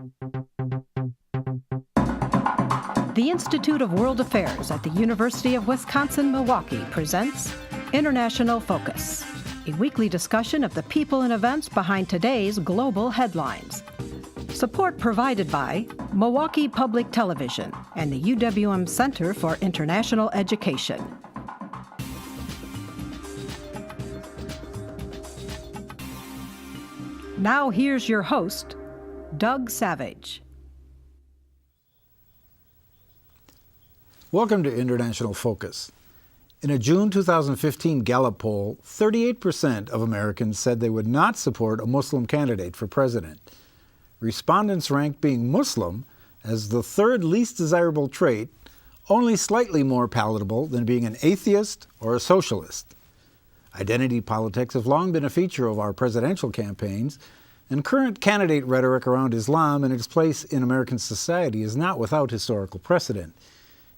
The Institute of World Affairs at the University of Wisconsin-Milwaukee presents International Focus, a weekly discussion of the people and events behind today's global headlines. Support provided by Milwaukee Public Television and the UWM Center for International Education. Now here's your host, Doug Savage. Welcome to International Focus. In a June 2015 Gallup poll, 38% of Americans said they would not support a Muslim candidate for president. Respondents ranked being Muslim as the third least desirable trait, only slightly more palatable than being an atheist or a socialist. Identity politics have long been a feature of our presidential campaigns, and current candidate rhetoric around Islam and its place in American society is not without historical precedent.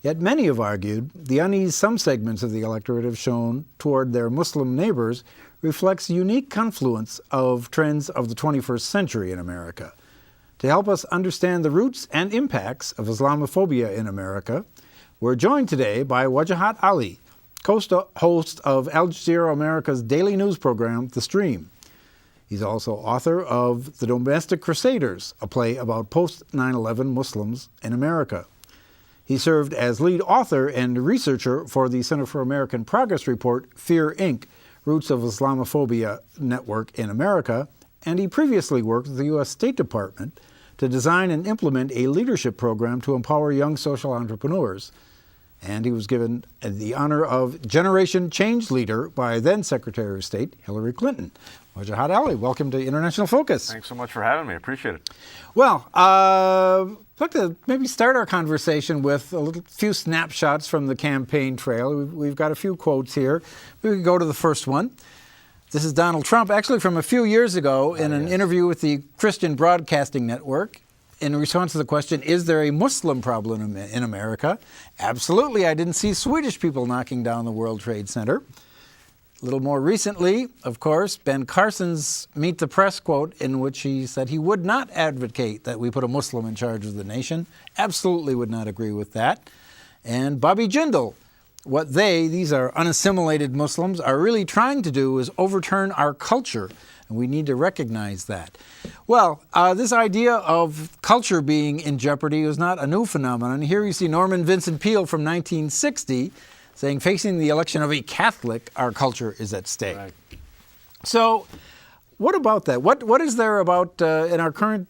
Yet many have argued the unease some segments of the electorate have shown toward their Muslim neighbors reflects a unique confluence of trends of the 21st century in America. To help us understand the roots and impacts of Islamophobia in America, we're joined today by Wajahat Ali, host of Al Jazeera America's daily news program, The Stream. He's also author of The Domestic Crusaders, a play about post-9/11 Muslims in America. He served as lead author and researcher for the Center for American Progress report, Fear, Inc., Roots of Islamophobia Network in America, and he previously worked with the U.S. State Department to design and implement a leadership program to empower young social entrepreneurs. And he was given the honor of Generation Change Leader by then Secretary of State Hillary Clinton. Wajahat Ali, welcome to International Focus. Thanks so much for having me. I appreciate it. Well, I'd like to maybe start our conversation with a few snapshots from the campaign trail. We've got a few quotes here. We can go to the first one. This is Donald Trump, actually from a few years ago in an interview with the Christian Broadcasting Network. In response to the question, is there a Muslim problem in America? Absolutely. I didn't see Swedish people knocking down the World Trade Center. A little more recently, of course, Ben Carson's Meet the Press quote in which he said he would not advocate that we put a Muslim in charge of the nation. Absolutely would not agree with that. And Bobby Jindal, what these are unassimilated Muslims, are really trying to do is overturn our culture, and we need to recognize that. Well, this idea of culture being in jeopardy is not a new phenomenon. Here you see Norman Vincent Peale from 1960 saying, facing the election of a Catholic, our culture is at stake. Right. So what about that? What is there about, in our current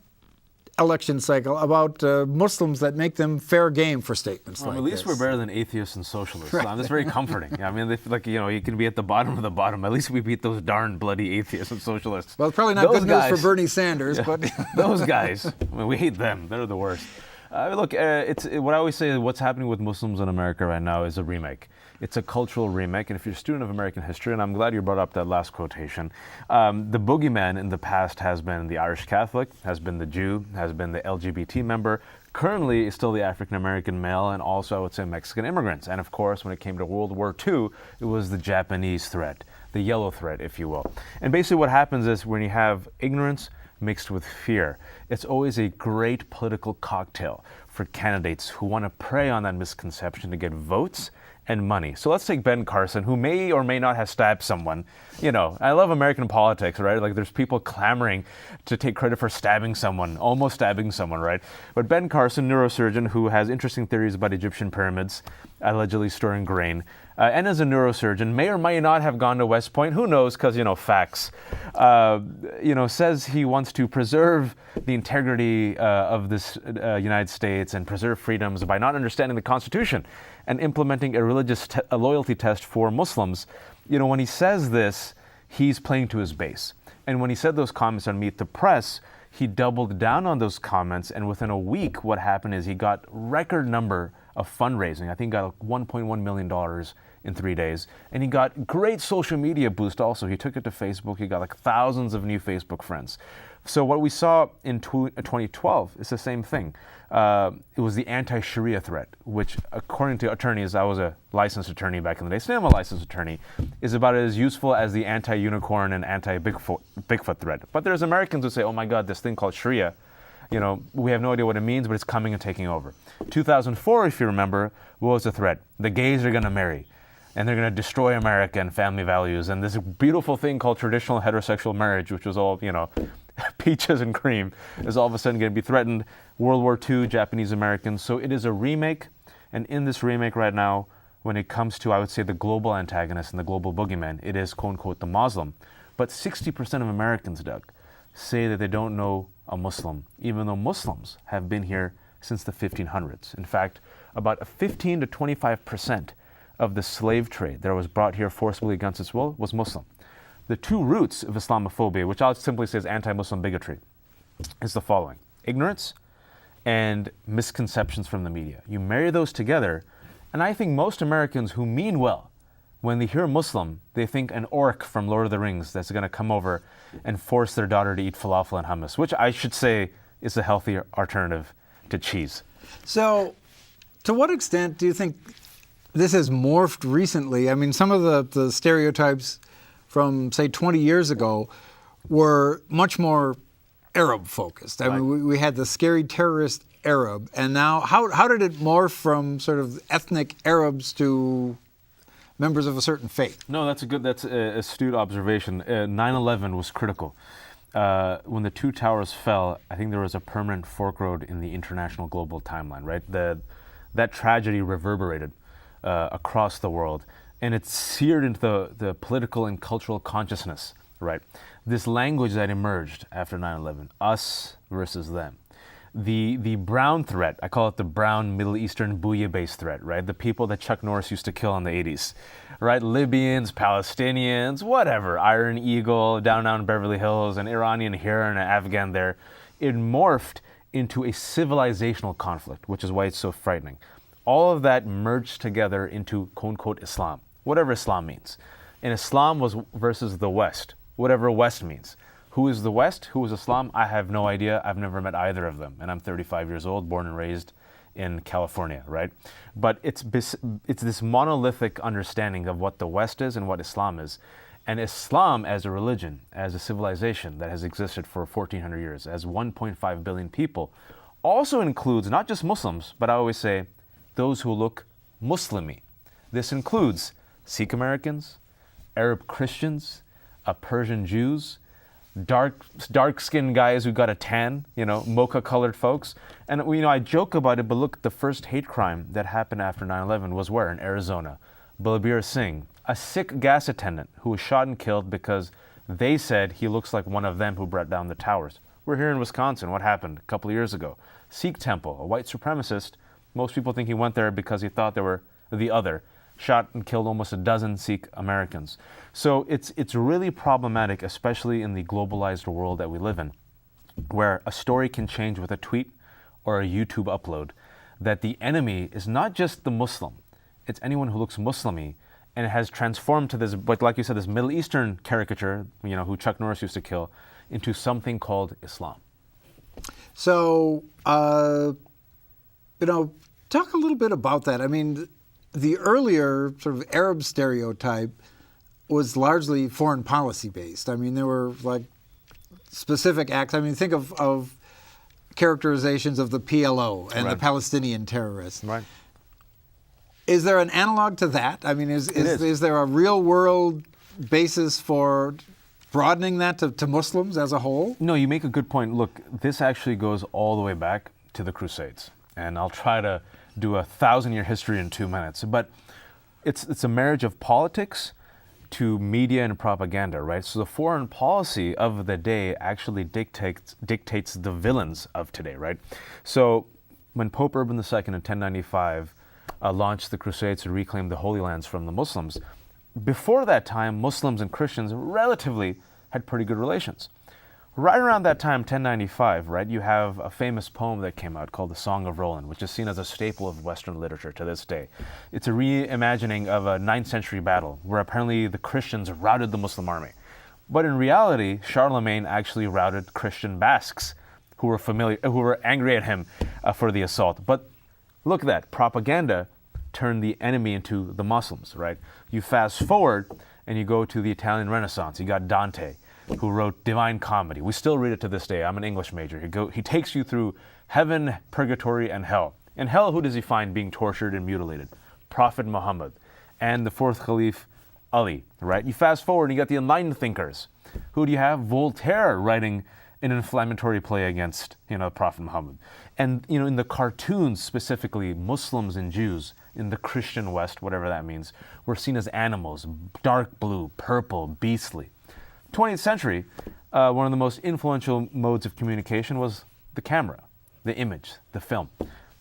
election cycle, about Muslims that make them fair game for statements like this? At least we're better than atheists and socialists. Right. That's very comforting. I mean, you can be at the bottom of the bottom. At least we beat those darn bloody atheists and socialists. Well, it's probably not good news for Bernie Sanders, but those guys, we hate them. They're the worst. What I always say is what's happening with Muslims in America right now is a remake. It's a cultural remake, and if you're a student of American history, and I'm glad you brought up that last quotation, the boogeyman in the past has been the Irish Catholic, has been the Jew, has been the LGBT member, currently is still the African-American male, and also I would say Mexican immigrants. And of course, when it came to World War II, it was the Japanese threat, the yellow threat, if you will. And basically what happens is when you have ignorance mixed with fear, it's always a great political cocktail for candidates who want to prey on that misconception to get votes and money. So let's take Ben Carson, who may or may not have stabbed someone. You know, I love American politics, right? Like there's people clamoring to take credit for stabbing someone, almost stabbing someone, right? But Ben Carson, neurosurgeon who has interesting theories about Egyptian pyramids, allegedly storing grain, and as a neurosurgeon, may or may not have gone to West Point, who knows, because, facts, says he wants to preserve the integrity of this United States and preserve freedoms by not understanding the Constitution and implementing a religious a loyalty test for Muslims. When he says this, he's playing to his base. And when he said those comments on Meet the Press, he doubled down on those comments, and within a week, what happened is he got record number of fundraising. I think he got $1.1 million in 3 days. And he got great social media boost also. He took it to Facebook. He got thousands of new Facebook friends. So what we saw in 2012 is the same thing. It was the anti-Sharia threat, which according to attorneys, I was a licensed attorney back in the day, still am a licensed attorney, is about as useful as the anti-unicorn and anti-Bigfoot threat. But there's Americans who say, oh my God, this thing called Sharia, We have no idea what it means, but it's coming and taking over. 2004, if you remember, what was the threat? The gays are going to marry, and they're going to destroy America and family values. And this beautiful thing called traditional heterosexual marriage, which was all, peaches and cream, is all of a sudden going to be threatened. World War II, Japanese Americans. So it is a remake. And in this remake right now, when it comes to, I would say, the global antagonist and the global boogeyman, it is, quote unquote, the Muslim. But 60% of Americans, Doug, say that they don't know a Muslim, even though Muslims have been here since the 1500s. In fact, about 15 to 25% of the slave trade that was brought here forcibly against its will was Muslim. The two roots of Islamophobia, which I'll simply say is anti-Muslim bigotry, is the following: ignorance and misconceptions from the media. You marry those together, and I think most Americans who mean well, when they hear Muslim, they think an orc from Lord of the Rings that's going to come over and force their daughter to eat falafel and hummus, which I should say is a healthier alternative to cheese. So, to what extent do you think this has morphed recently? I mean, some of the stereotypes from, say, 20 years ago were much more Arab-focused. I mean, we had the scary terrorist Arab, and now how did it morph from sort of ethnic Arabs to members of a certain faith? No, that's an astute observation. 9/11 was critical. When the two towers fell, I think there was a permanent fork road in the international global timeline, right? That tragedy reverberated across the world, and it seared into the political and cultural consciousness, right? This language that emerged after 9/11, us versus them. The brown threat, I call it the brown Middle Eastern bouillabaisse threat, right? The people that Chuck Norris used to kill in the 80s, right? Libyans, Palestinians, whatever, Iron Eagle, down in Beverly Hills, an Iranian here and an Afghan there. It morphed into a civilizational conflict, which is why it's so frightening. All of that merged together into, quote unquote, Islam, whatever Islam means. And Islam was versus the West, whatever West means. Who is the West? Who is Islam? I have no idea. I've never met either of them. And I'm 35 years old, born and raised in California, right? But it's this monolithic understanding of what the West is and what Islam is. And Islam as a religion, as a civilization that has existed for 1,400 years, as 1.5 billion people, also includes not just Muslims, but I always say those who look Muslimy. This includes Sikh Americans, Arab Christians, Persian Jews, dark-skinned guys who got a tan, mocha-colored folks. And, I joke about it, but look, the first hate crime that happened after 9/11 was where? In Arizona. Balbir Singh, a Sikh gas attendant who was shot and killed because they said he looks like one of them who brought down the towers. We're here in Wisconsin. What happened a couple of years ago? Sikh temple, a white supremacist. Most people think he went there because he thought they were the other. Shot and killed almost a dozen Sikh Americans. So it's really problematic, especially in the globalized world that we live in, where a story can change with a tweet or a YouTube upload, that the enemy is not just the Muslim, it's anyone who looks Muslimy, and it has transformed to this, but like you said, this Middle Eastern caricature, who Chuck Norris used to kill, into something called Islam. So, talk a little bit about that. I mean, the earlier sort of Arab stereotype was largely foreign policy based. I mean, there were like specific acts. I mean, think of characterizations of the PLO and the Palestinian terrorists. Right. Is there an analog to that? I mean, is there a real world basis for broadening that to Muslims as a whole? No, you make a good point. Look, this actually goes all the way back to the Crusades. And I'll try to do a 1,000-year history in 2 minutes. But it's a marriage of politics to media and propaganda, right? So the foreign policy of the day actually dictates the villains of today, right? So when Pope Urban II in 1095 launched the Crusades to reclaim the Holy Lands from the Muslims, before that time, Muslims and Christians relatively had pretty good relations. Right around that time, 1095, right, you have a famous poem that came out called The Song of Roland, which is seen as a staple of Western literature to this day. It's a reimagining of a 9th century battle where apparently the Christians routed the Muslim army. But in reality, Charlemagne actually routed Christian Basques who were angry at him for the assault. But look at that, propaganda turned the enemy into the Muslims, right? You fast forward and you go to the Italian Renaissance. You got Dante. who wrote Divine Comedy. We still read it to this day. I'm an English major. He takes you through heaven, purgatory, and hell. In hell, who does he find being tortured and mutilated? Prophet Muhammad and the fourth Caliph Ali, right? You fast forward and you got the enlightened thinkers. Who do you have? Voltaire writing an inflammatory play against, Prophet Muhammad. And, in the cartoons specifically, Muslims and Jews in the Christian West, whatever that means, were seen as animals, dark blue, purple, beastly. 20th century, one of the most influential modes of communication was the camera, the image, the film.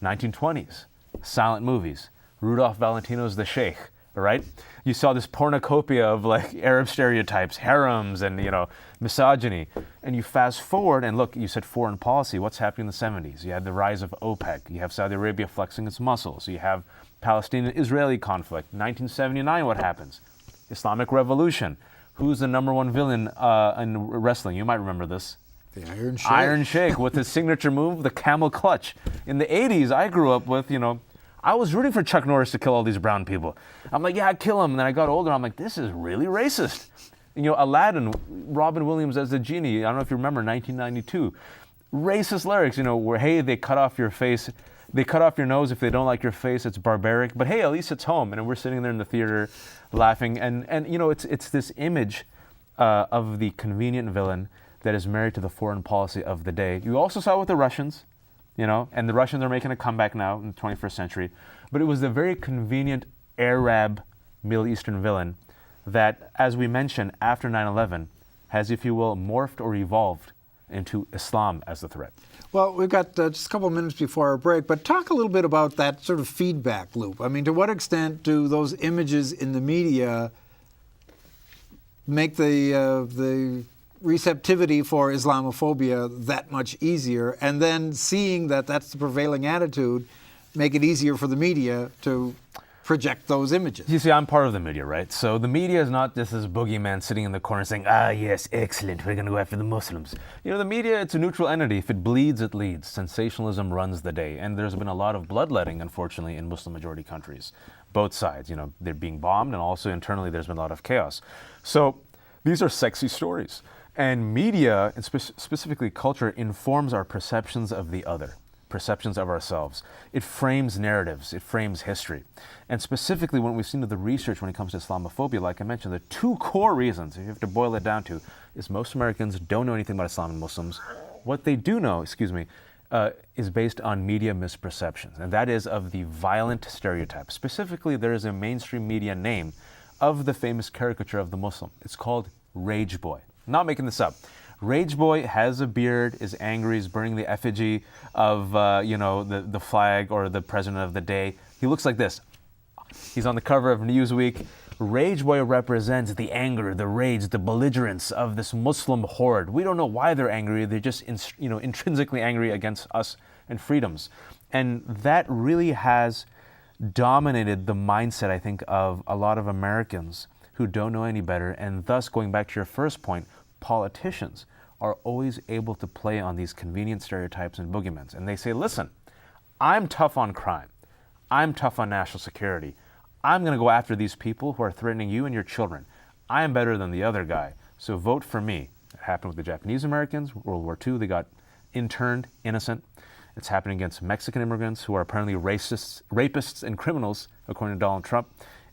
1920s, silent movies, Rudolph Valentino's The Sheikh, right? You saw this cornucopia of Arab stereotypes, harems, and misogyny. And you fast forward and look, you said foreign policy. What's happening in the 70s? You had the rise of OPEC. You have Saudi Arabia flexing its muscles. You have Palestinian-Israeli conflict. 1979, what happens? Islamic Revolution. Who's the number one villain in wrestling? You might remember this. The Iron Sheikh. Iron Sheikh with his signature move, the camel clutch. In the 80s, I grew up with, I was rooting for Chuck Norris to kill all these brown people. I'm like, yeah, kill him. And then I got older, I'm like, this is really racist. Aladdin, Robin Williams as the genie, I don't know if you remember, 1992. Racist lyrics, where, hey, they cut off your face, they cut off your nose if they don't like your face, it's barbaric. But hey, at least it's home. And we're sitting there in the theater laughing. And it's this image of the convenient villain that is married to the foreign policy of the day. You also saw it with the Russians. And the Russians are making a comeback now in the 21st century. But it was the very convenient Arab Middle Eastern villain that, as we mentioned, after 9/11, has, if you will, morphed or evolved into Islam as the threat. Well, we've got just a couple of minutes before our break, but talk a little bit about that sort of feedback loop. I mean, to what extent do those images in the media make the receptivity for Islamophobia that much easier, and then seeing that that's the prevailing attitude, make it easier for the media to project those images? You see, I'm part of the media, right? So the media is not just this boogeyman sitting in the corner saying, yes, excellent, we're going to go after the Muslims. The media, it's a neutral entity. If it bleeds, it leads. Sensationalism runs the day. And there's been a lot of bloodletting, unfortunately, in Muslim-majority countries. Both sides, they're being bombed, and also internally there's been a lot of chaos. So these are sexy stories. And media, and specifically culture, informs our perceptions of the other, perceptions of ourselves. It frames narratives, it frames history. And specifically when we've seen the research when it comes to Islamophobia, like I mentioned, the two core reasons, if you have to boil it down to, is most Americans don't know anything about Islam and Muslims. What they do know, is based on media misperceptions, and that is of the violent stereotype. Specifically, there is a mainstream media name of the famous caricature of the Muslim. It's called Rage Boy. Not making this up. Rage Boy has a beard, is angry, is burning the effigy of, the flag or the president of the day. He looks like this. He's on the cover of Newsweek. Rage Boy represents the anger, the rage, the belligerence of this Muslim horde. We don't know why they're angry. They're just, intrinsically angry against us and freedoms. And that really has dominated the mindset, I think, of a lot of Americans who don't know any better, and thus, going back to your first point, politicians are always able to play on these convenient stereotypes and boogeymen. And they say, listen, I'm tough on crime. I'm tough on national security. I'm going to go after these people who are threatening you and your children. I am better than the other guy, so vote for me. It happened with the Japanese Americans, World War II, they got interned, innocent. It's happening against Mexican immigrants who are apparently racists, rapists, and criminals, according to Donald Trump.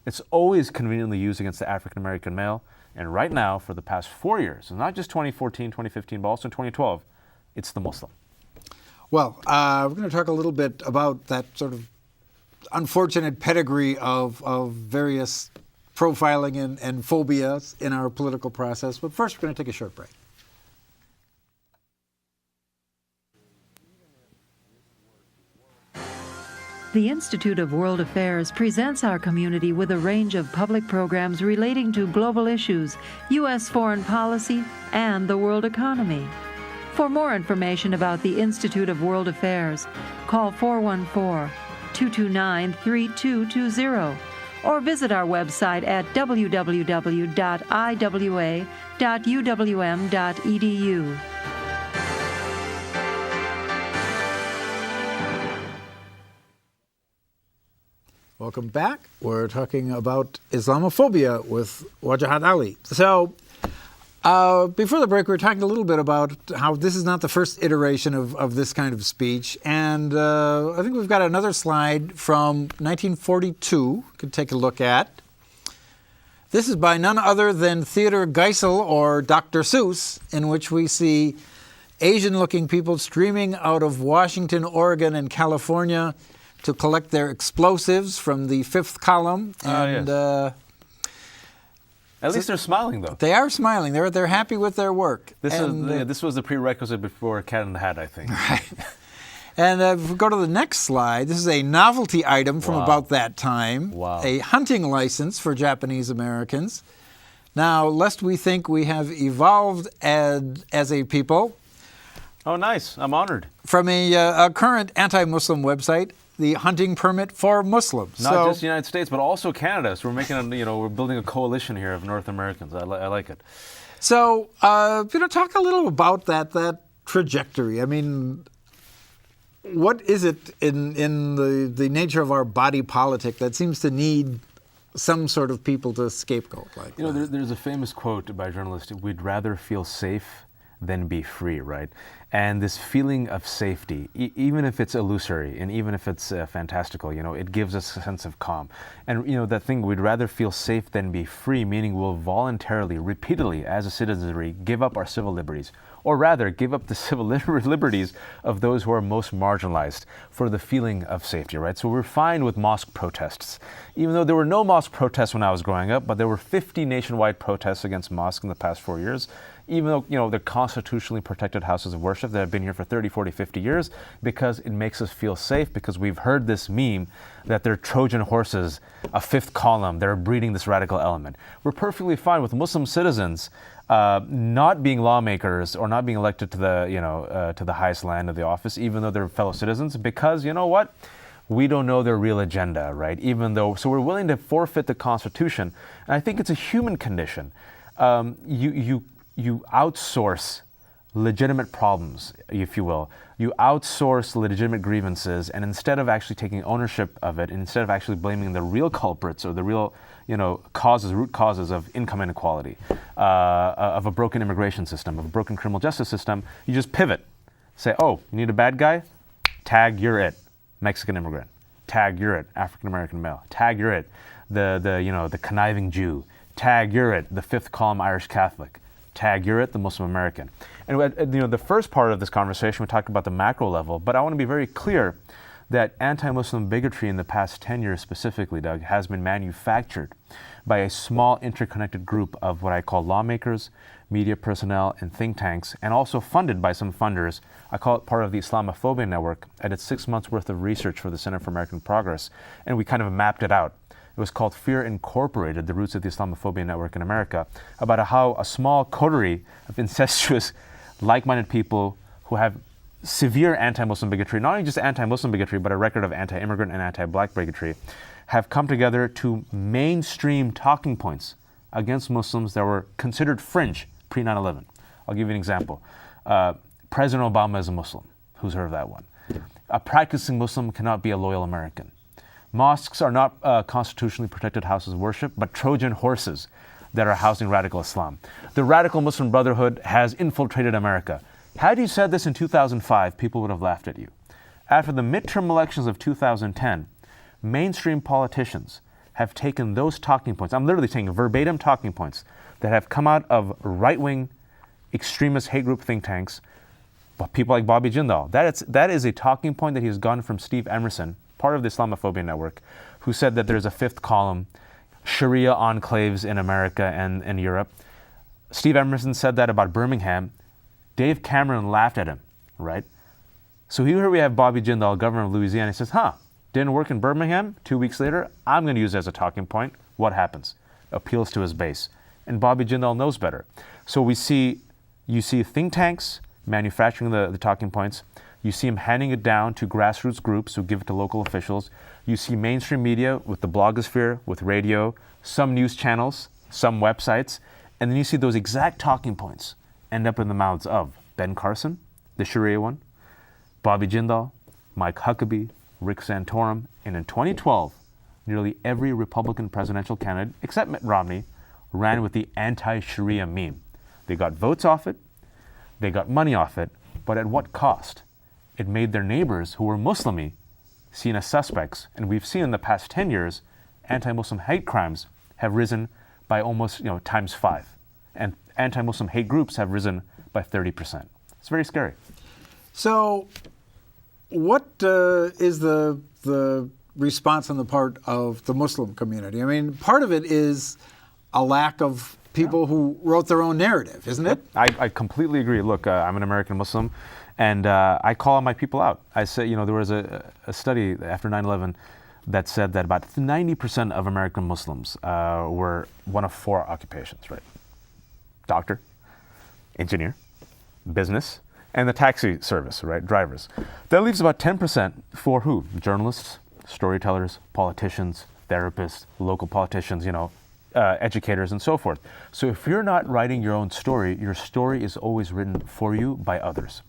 It's always conveniently used against the African-American male. And right now, for the past 4 years, and not just 2014, 2015, but also 2012, it's the Muslim. Well, we're going to talk a little bit about that sort of unfortunate pedigree of various profiling and phobias in our political process. But first, we're going to take a short break. The Institute of World Affairs presents our community with a range of public programs relating to global issues, U.S. foreign policy, and the world economy. For more information about the Institute of World Affairs, call 414-229-3220 or visit our website at www.iwa.uwm.edu. Welcome back. We're talking about Islamophobia with Wajahat Ali. So Before the break, we were talking a little bit about how this is not the first iteration of this kind of speech. And I think we've got another slide from 1942 we could take a look at. This is by none other than Theodore Geisel, or Dr. Seuss, in which we see Asian-looking people streaming out of Washington, Oregon, and California to collect their explosives from the fifth column. And yes. At least they're smiling, though. They are smiling. They're happy with their work. This was the prerequisite before Cat in the Hat, I think. Right. And if we go to the next slide, this is a novelty item from about that time. Wow. A hunting license for Japanese Americans. Now, lest we think we have evolved as a people. Oh, nice. I'm honored. From a current anti-Muslim website, the hunting permit for Muslims. Not just the United States, but also Canada. So we're making, we're building a coalition here of North Americans. I like it. So, talk a little about that trajectory. I mean, what is it in the nature of our body politic that seems to need some sort of people to scapegoat like that? There's a famous quote by a journalist: "We'd rather feel safe than be free," right? And this feeling of safety, even if it's illusory and even if it's fantastical, it gives us a sense of calm. And that thing, we'd rather feel safe than be free, meaning we'll voluntarily, repeatedly, as a citizenry, give up our civil liberties, or rather, give up the civil liberties of those who are most marginalized for the feeling of safety, right? So we're fine with mosque protests, even though there were no mosque protests when I was growing up, but there were 50 nationwide protests against mosques in the past 4 years. Even though, they're constitutionally protected houses of worship that have been here for 30, 40, 50 years, because it makes us feel safe, because we've heard this meme that they're Trojan horses, a fifth column, they're breeding this radical element. We're perfectly fine with Muslim citizens not being lawmakers or not being elected to the highest land of the office, even though they're fellow citizens, because you know what? We don't know their real agenda, right? So we're willing to forfeit the Constitution. And I think it's a human condition. You outsource legitimate problems, if you will. You outsource legitimate grievances, and instead of actually taking ownership of it, instead of actually blaming the real culprits or the real, root causes of income inequality, of a broken immigration system, of a broken criminal justice system, you just pivot. Say, oh, you need a bad guy? Tag, you're it. Mexican immigrant. Tag, you're it. African American male. Tag, you're it. The conniving Jew. Tag, you're it. The fifth column Irish Catholic. Tag, you're it, the Muslim American. And the first part of this conversation, we talked about the macro level, but I want to be very clear that anti-Muslim bigotry in the past 10 years specifically, Doug, has been manufactured by a small interconnected group of what I call lawmakers, media personnel, and think tanks, and also funded by some funders. I call it part of the Islamophobia network. I did 6 months worth of research for the Center for American Progress, and we kind of mapped it out. It was called Fear Incorporated, the roots of the Islamophobia network in America, about how a small coterie of incestuous, like-minded people who have severe anti-Muslim bigotry, not only just anti-Muslim bigotry, but a record of anti-immigrant and anti-black bigotry, have come together to mainstream talking points against Muslims that were considered fringe pre-9/11. I'll give you an example. President Obama is a Muslim. Who's heard of that one? A practicing Muslim cannot be a loyal American. Mosques are not constitutionally protected houses of worship, but Trojan horses that are housing radical Islam. The radical Muslim Brotherhood has infiltrated America. Had you said this in 2005, people would have laughed at you. After the midterm elections of 2010, mainstream politicians have taken those talking points, I'm literally taking verbatim talking points, that have come out of right-wing extremist hate group think tanks, but people like Bobby Jindal. That is a talking point that he's gotten from Steve Emerson, part of the Islamophobia network, who said that there's a fifth column, Sharia enclaves in America and in Europe. Steve Emerson said that about Birmingham. Dave Cameron laughed at him, right? So here we have Bobby Jindal, governor of Louisiana. He says, didn't work in Birmingham. 2 weeks later, I'm going to use it as a talking point. What happens? Appeals to his base. And Bobby Jindal knows better. So you see think tanks manufacturing the talking points. You see him handing it down to grassroots groups who give it to local officials. You see mainstream media with the blogosphere, with radio, some news channels, some websites. And then you see those exact talking points end up in the mouths of Ben Carson, the Sharia one, Bobby Jindal, Mike Huckabee, Rick Santorum. And in 2012, nearly every Republican presidential candidate, except Mitt Romney, ran with the anti-Sharia meme. They got votes off it, they got money off it, but at what cost? It made their neighbors who were Muslimi seen as suspects, and we've seen in the past 10 years, anti-Muslim hate crimes have risen by almost times 5, and anti-Muslim hate groups have risen by 30%. It's very scary. So, what is the response on the part of the Muslim community? I mean, part of it is a lack of people who wrote their own narrative, isn't it? I completely agree. Look, I'm an American Muslim, and I call my people out. I say, there was a study after 9/11 that said that about 90% of American Muslims were one of 4 occupations, right? Doctor, engineer, business, and the taxi service, right? Drivers. That leaves about 10% for who? Journalists, storytellers, politicians, therapists, local politicians, educators, and so forth. So if you're not writing your own story, your story is always written for you by others.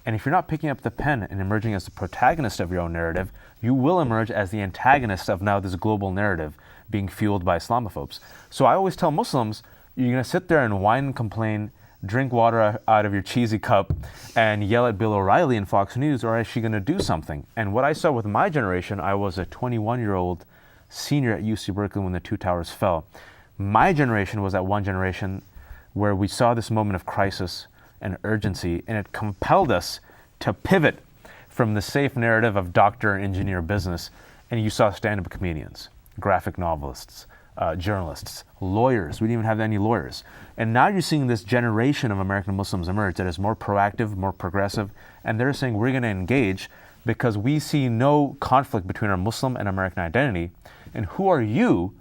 And if you're not picking up the pen and emerging as the protagonist of your own narrative, you will emerge as the antagonist of now this global narrative being fueled by Islamophobes. So I always tell Muslims, you're going to sit there and whine and complain, drink water out of your cheesy cup, and yell at Bill O'Reilly and Fox News, or is she going to do something? And what I saw with my generation, I was a 21-year-old senior at UC Berkeley when the Two Towers fell. My generation was that one generation where we saw this moment of crisis and urgency, and it compelled us to pivot from the safe narrative of doctor, engineer, business, and you saw stand-up comedians, graphic novelists, journalists, lawyers. We didn't even have any lawyers. And now you're seeing this generation of American Muslims emerge that is more proactive, more progressive, and they're saying we're going to engage because we see no conflict between our Muslim and American identity. And who are you,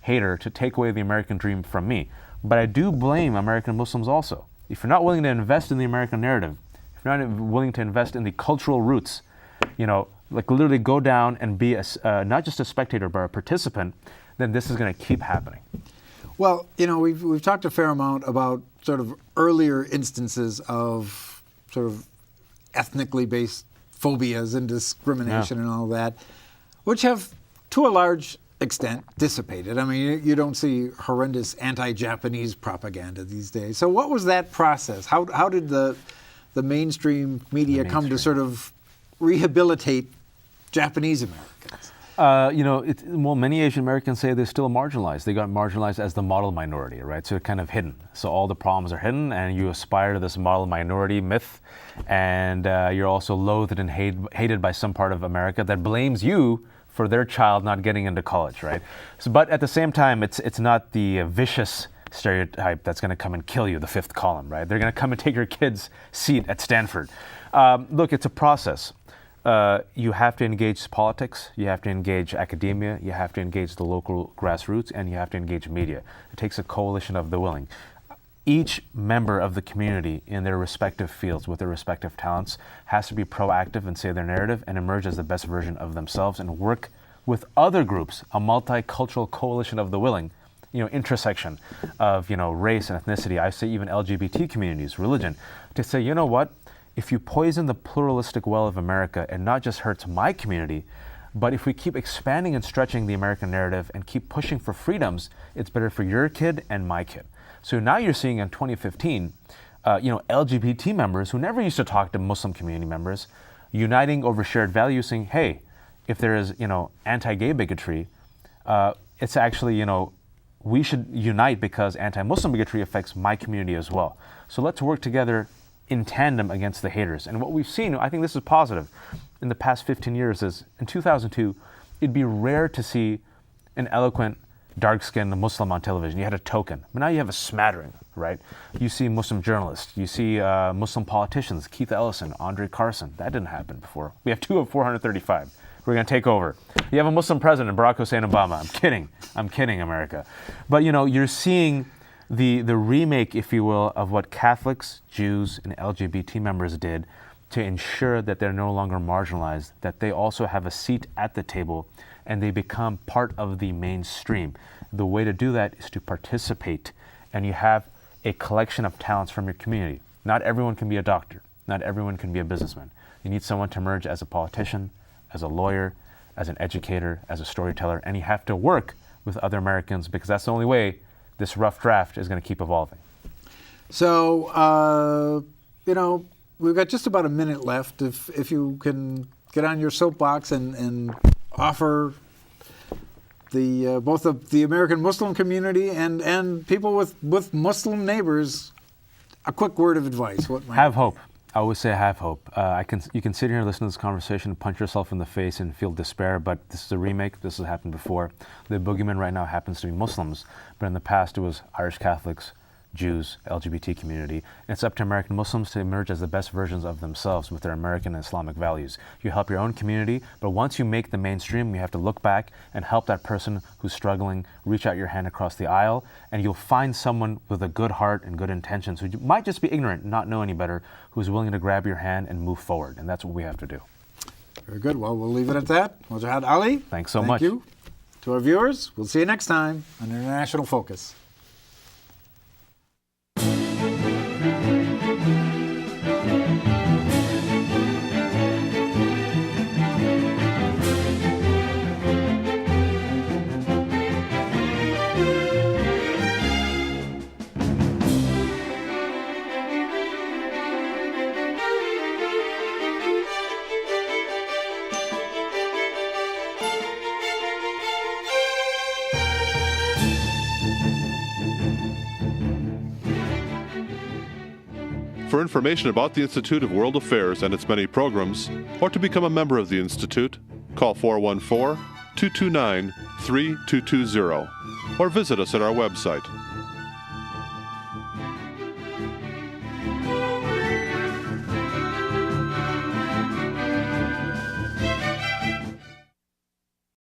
hater, to take away the American dream from me? But I do blame American Muslims also. If you're not willing to invest in the American narrative, if you're not willing to invest in the cultural roots, like literally go down and be not just a spectator, but a participant, then this is going to keep happening. Well, we've talked a fair amount about sort of earlier instances of sort of ethnically based phobias and discrimination and all that, which have, to a large extent, dissipated. I mean, you don't see horrendous anti-Japanese propaganda these days. So what was that process? How did the mainstream media come to sort of rehabilitate Japanese Americans? Many Asian Americans say they're still marginalized. They got marginalized as the model minority, right? So they're kind of hidden. So all the problems are hidden, and you aspire to this model minority myth, and you're also loathed and hated by some part of America that blames you for their child not getting into college, right? So, but at the same time, it's not the vicious stereotype that's going to come and kill you, the fifth column, right? They're going to come and take your kid's seat at Stanford. Look, it's a process. You have to engage politics, you have to engage academia, you have to engage the local grassroots, and you have to engage media. It takes a coalition of the willing. Each member of the community in their respective fields with their respective talents has to be proactive and say their narrative and emerge as the best version of themselves and work with other groups, a multicultural coalition of the willing, intersection of, race and ethnicity. I say even LGBT communities, religion, to say, you know what? If you poison the pluralistic well of America, it not just hurts my community, but if we keep expanding and stretching the American narrative and keep pushing for freedoms, it's better for your kid and my kid. So now you're seeing in 2015, LGBT members who never used to talk to Muslim community members, uniting over shared values, saying, hey, if there is, anti-gay bigotry, it's actually, we should unite because anti-Muslim bigotry affects my community as well. So let's work together in tandem against the haters. And what we've seen, I think this is positive, in the past 15 years is, in 2002, it'd be rare to see an eloquent, dark-skinned Muslim on television. You had a token, but now you have a smattering, right? You see Muslim journalists, you see Muslim politicians, Keith Ellison, Andre Carson. That didn't happen before. We have 2 of 435. We're going to take over. You have a Muslim president, Barack Hussein Obama. I'm kidding, America. But you're seeing the remake, if you will, of what Catholics, Jews, and LGBT members did to ensure that they're no longer marginalized, that they also have a seat at the table, and they become part of the mainstream. The way to do that is to participate, and you have a collection of talents from your community. Not everyone can be a doctor. Not everyone can be a businessman. You need someone to emerge as a politician, as a lawyer, as an educator, as a storyteller, and you have to work with other Americans because that's the only way this rough draft is going to keep evolving. So, we've got just about a minute left. If you can get on your soapbox and offer both the American Muslim community and people with Muslim neighbors a quick word of advice. What might have hope. I always say have hope. You can sit here and listen to this conversation, punch yourself in the face and feel despair, but this is a remake. This has happened before. The boogeyman right now happens to be Muslims, but in the past it was Irish Catholics, Jews, LGBT community. And it's up to American Muslims to emerge as the best versions of themselves with their American and Islamic values. You help your own community, but once you make the mainstream, you have to look back and help that person who's struggling, reach out your hand across the aisle, and you'll find someone with a good heart and good intentions who might just be ignorant, not know any better, who's willing to grab your hand and move forward. And that's what we have to do. Very good. Well, we'll leave it at that. Wajahat Ali. Thanks so much. Thank you. To our viewers, we'll see you next time on International Focus. For information about the Institute of World Affairs and its many programs, or to become a member of the Institute, call 414-229-3220 or visit us at our website,